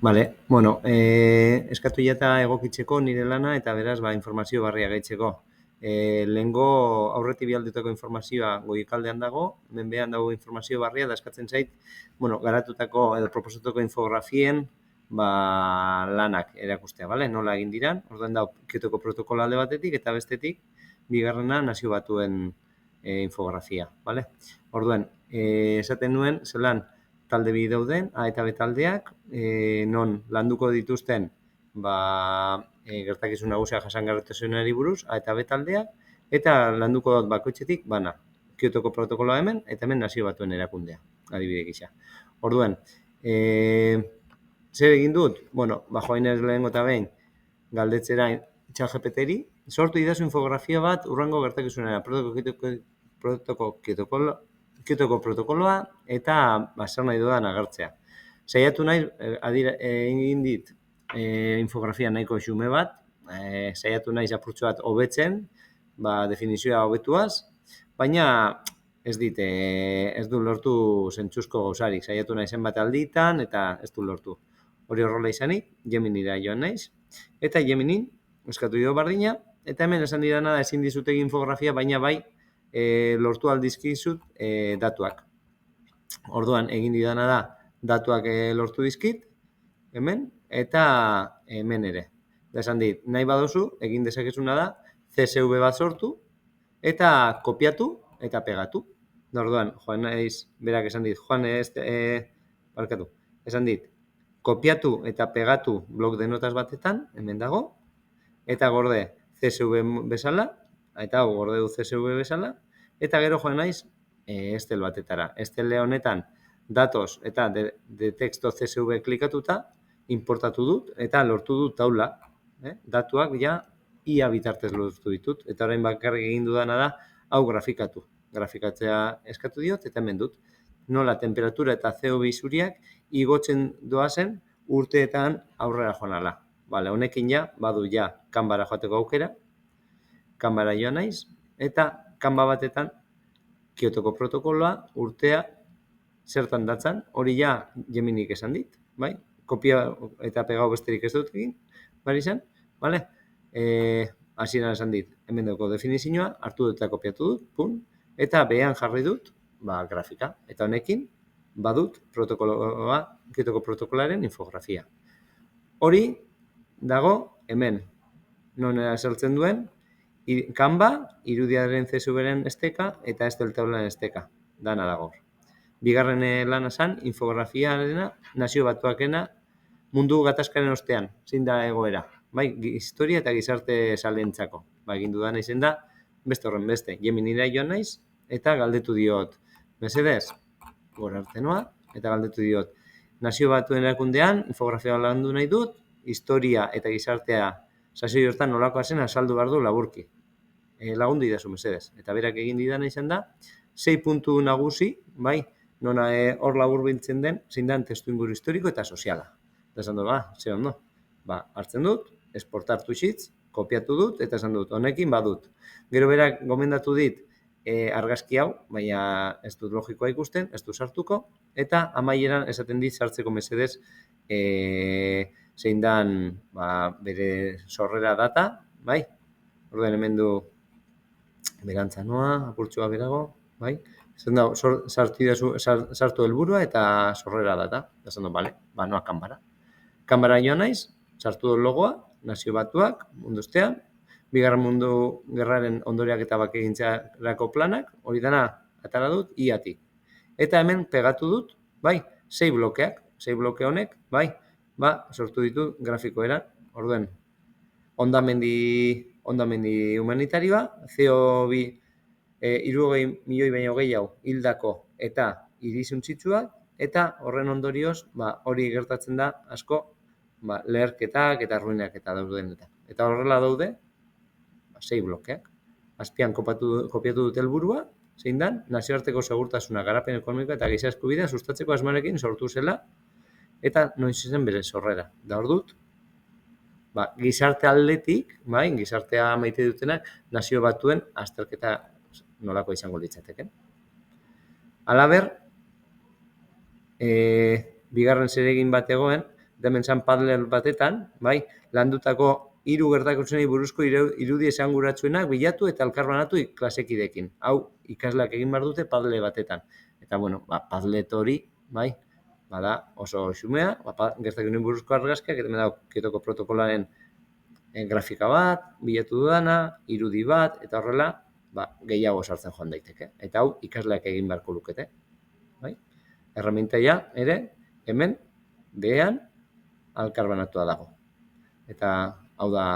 Vale, bueno, eskatu jata egokitzeko nire lana eta beraz informazio barria gaitzeko. Lehengo aurretik bihaldutako informazioa goikaldean dago, hemen behan dago informazio barria da eskatzen zait, garatutako edo proposatuko infografien lanak erakustea, bale? Nola egin diran, orduan da Kiotoko protokola alde batetik eta bestetik bigarrena nazio batuen infografia, bale? Orduan, esaten nuen, zelan talde bi dauden, A eta B taldeak, non landuko dituzten gertakizun nagusia jasangarritasunari buruz, A eta B taldeak, eta landuko dut bakoitzetik bana. Kiotoko protokoloa hemen, eta hemen nazio batuen erakundea, adibide gisa. Orduan, zer egin dut? Bueno, joain ez lehengo eta behin, galdetzera ChatGPT-ri, sortu idazu infografia bat urrango gertakizunera, Kiotoko protokoloa eta zer nahi dudan agertzea. Saiatu nahi, egin dit infografia nahiko xume bat, saiatu nahi apurtxo bat hobetzen, definizioa hobetuaz, baina ez du lortu zentzuzko gauzarik, saiatu nahi zenbat alditan eta ez du lortu. Hori horrela izanik, Geminira joan naiz, eta Geminin eskatu dio bardina, eta hemen esan didana da ezin dizutegi infografia, baina bai lortu aldizkizut datuak. Orduan, egin didana da, datuak lortu dizkit, hemen, eta hemen ere. Da esan dit, nahi baduzu, egin dezakezuna da, CSV bat sortu, eta kopiatu, eta pegatu. Orduan, joan naiz, berak esan dit, esan dit, kopiatu eta pegatu blog de notas batetan, hemen dago, eta gorde CSV bezala, eta gorde du CSV bezala, eta gero joan naiz estel batetara. Estele honetan datos eta de texto CSV klikatuta, importatu dut, eta lortu dut taula. Datuak ja ia bitartez lortu ditut, eta orain bakarrik egin dudana da, hau grafikatu. Grafikatzea eskatu diot, eta hemen dut. Nola temperatura eta CO2 isuriak igotzen doazen urteetan aurrera joan ala. Bale, honekin ja, badu ja, kanbara joateko aukera, kanbara joan naiz, eta kanba batetan Kiotoko protokoloa urtea zertan datzan, hori ja Geminik esan dit, bai? Kopia eta pegau besterik ez dut egin, bari izan, bale? Hasieran esan dit, hemen dauko definizioa, hartu dut eta kopiatu dut, pun, eta behan jarri dut, grafika, eta honekin, badut protokoloa, Kiotoko protokolaren infografia. Hori dago hemen, non esaltzen duen, kanba, irudiaren CSV-ren esteka, eta estel taularen esteka, dana dago. Bigarren lana zen, infografiarena, nazio batuakena, mundu gatazkaren ostean, zein da egoera. Bai, historia eta gizarte salentzako. Egin dudan izen da, beste horren beste, Geminira joan naiz, eta galdetu diot, mesedez, gora arte noa, eta galdetu diot, nazio batuen erakundean, infografia landu nahi dut, historia eta gizartea sasoi hortan nolakoa zen azaldu behar du laburki. Lagundu idazu, mesedez. Eta berak egin didana izan da, 6 puntu nagusi, bai, nona hor labur biltzen den, zein den testu inguru historiko eta soziala. Eta esan dut, ze ondo. Hartzen dut, exportartu xitz, kopiatu dut, eta esan dut, honekin badut. Gero berak gomendatu dit, argazki hau, baina ez dut logikoa ikusten, ez dut sartuko, eta amaieran esaten dit sartzeko mesedez, zein dan bere sorrera data, bai? Orduan hemen du berantza noa, apurtxoa berago, bai? Sartu helburua eta sorrera data. Esan dut, bale, noa kanbara. Kanbara joan naiz, sartu dut logoa, nazio batuak, mundu ostean, bigarren mundu gerraren ondoriak eta bakegintzarako planak, hori dana atara dut, iatik. Eta hemen pegatu dut, bai, 6 blokeak, 6 bloke honek, bai, sortu ditut grafikoera, orduen, ondamendi humanitarioa, CO2 60 milioi baino gehiago hildako eta irizuntzitsuak, eta horren ondorioz, hori gertatzen da asko, leherketak eta ruinak eta daudenetan. Eta horrela daude, 6 blokeak. Azpian kopiatu dut helburua, zein dan, nazioarteko segurtasuna, garapen ekonomikoa eta giza eskubidea sustatzeko asmoarekin sortu zela, eta noiz zen bere sorrera. Da hor dut, gizarte aldetik, gizartea maite dutenak, nazio batuen azterketa nolako izango litzateke. Halaber, bigarren zeregin bat egoen, Dimension Puzzle batetan, bai, landutako 3 gertakizunen buruzko irudi esanguratsuenak bilatu eta elkarbanatu klasekideekin. Hau ikasleak egin behar dute puzzle batetan. Eta bueno, puzzle hori, bai, bada oso xumea, gertakizunen buruzko argazkiak, eta dago Kyotoko protokoloaren grafika bat, bilatu dudana, irudi bat, eta horrela, gehiago sartzen joan daiteke. Eta hau ikasleak egin beharko lukete. Bai? Erremintaia ere, hemen, behean, alkarbanatua dago. Eta hau da